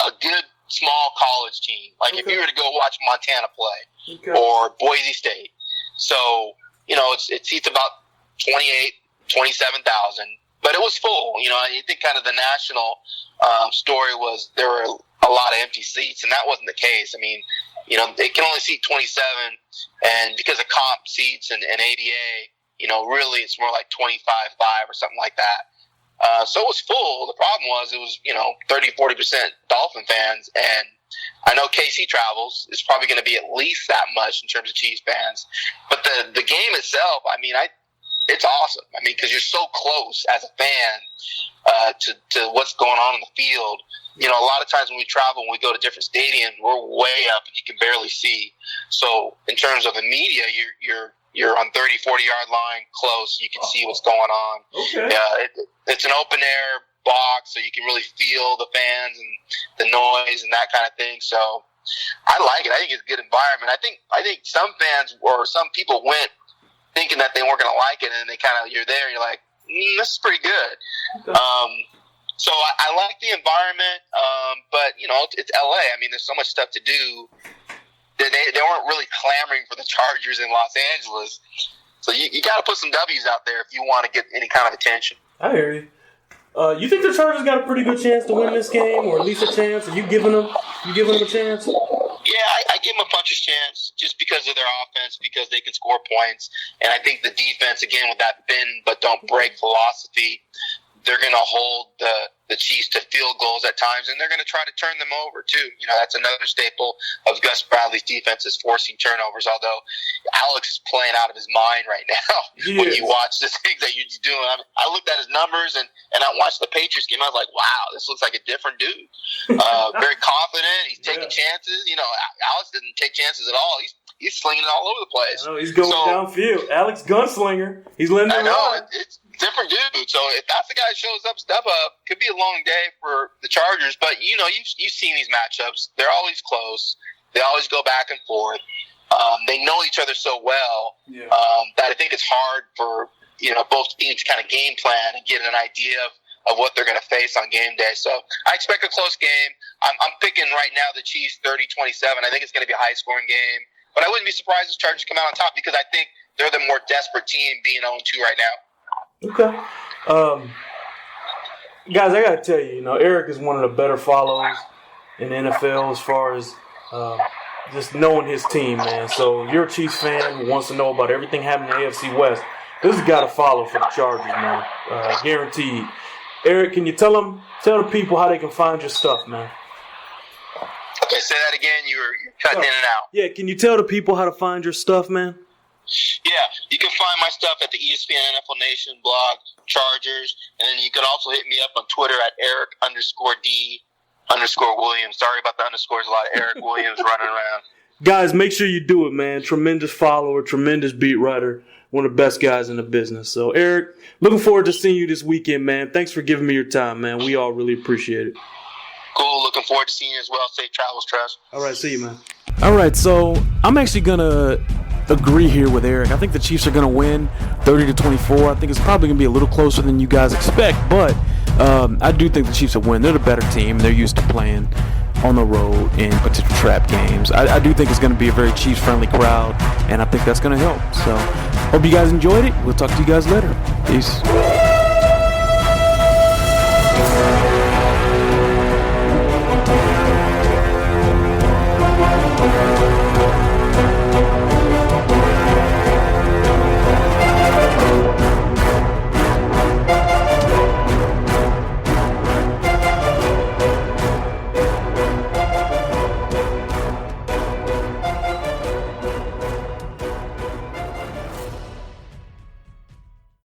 a good small college team. Like if you were to go watch Montana play or Boise State. So, you know, it seats about 27,000, but it was full. You know, I think kind of the national story was there were a lot of empty seats, and that wasn't the case. I mean, you know, they can only seat 27, and because of comp seats and ADA, you know, really it's more like 25-5 or something like that. So it was full. The problem was it was, you know, 30-40% Dolphin fans, and I know KC travels. It's probably going to be at least that much in terms of Chiefs fans. But the game itself, I mean, it's awesome. I mean, because you're so close as a fan to what's going on in the field. You know, a lot of times when we travel, when we go to different stadiums, we're way up and you can barely see. So in terms of the media, you're on 30, 40-yard line close. You can see what's going on. Okay. It's an open air box, so you can really feel the fans and the noise and that kind of thing. So I like it. I think it's a good environment. I think some fans or some people went thinking that they weren't going to like it, and then you're there and you're like, this is pretty good. Okay. So I like the environment, but, you know, it's LA. I mean, there's so much stuff to do. They weren't really clamoring for the Chargers in Los Angeles. So you got to put some W's out there if you want to get any kind of attention. I hear you. You think the Chargers got a pretty good chance to win this game, or at least a chance? Are you giving them a chance? Yeah, I give them a puncher's chance just because of their offense, because they can score points. And I think the defense, again, with that bend but don't break philosophy, they're going to hold the Chiefs to field goals at times, and they're going to try to turn them over, too. You know, that's another staple of Gus Bradley's defense is forcing turnovers, although Alex is playing out of his mind right now when you watch the things that you're doing. I looked at his numbers, and I watched the Patriots game. I was like, wow, this looks like a different dude. Very confident. He's taking chances. You know, Alex didn't take chances at all. He's slinging it all over the place. I know, he's going downfield. Alex Gunslinger. He's letting it run. It's different dude. So if that's the guy that shows up, step up. Could be a long day for the Chargers. But, you know, you've seen these matchups. They're always close. They always go back and forth. They know each other so well that I think it's hard for, you know, both teams to kind of game plan and get an idea of what they're going to face on game day. So I expect a close game. I'm picking right now the Chiefs 30-27. I think it's going to be a high-scoring game. But I wouldn't be surprised if Chargers come out on top because I think they're the more desperate team being 0-2 right now. Okay. Guys, I got to tell you, you know, Eric is one of the better followers in the NFL as far as just knowing his team, man. So if you're a Chiefs fan who wants to know about everything happening in the AFC West, this has got to follow for the Chargers, man. Guaranteed. Eric, can you tell the people how they can find your stuff, man? Okay, say that again. You're cutting in and out. Yeah, can you tell the people how to find your stuff, man? Yeah, you can find my stuff at the ESPN NFL Nation blog, Chargers, and then you can also hit me up on Twitter at Eric_D_Williams. Sorry about the underscores. A lot of Eric Williams running around. Guys, make sure you do it, man. Tremendous follower, tremendous beat writer, one of the best guys in the business. So, Eric, looking forward to seeing you this weekend, man. Thanks for giving me your time, man. We all really appreciate it. Cool. Looking forward to seeing you as well. Safe travels, Trez. All right. See you, man. All right, so I'm actually going to agree here with Eric. I think the Chiefs are going to win 30-24. I think it's probably going to be a little closer than you guys expect, but I do think the Chiefs will win. They're the better team. They're used to playing on the road in potential trap games. I do think it's going to be a very Chiefs-friendly crowd, and I think that's going to help. So hope you guys enjoyed it. We'll talk to you guys later. Peace.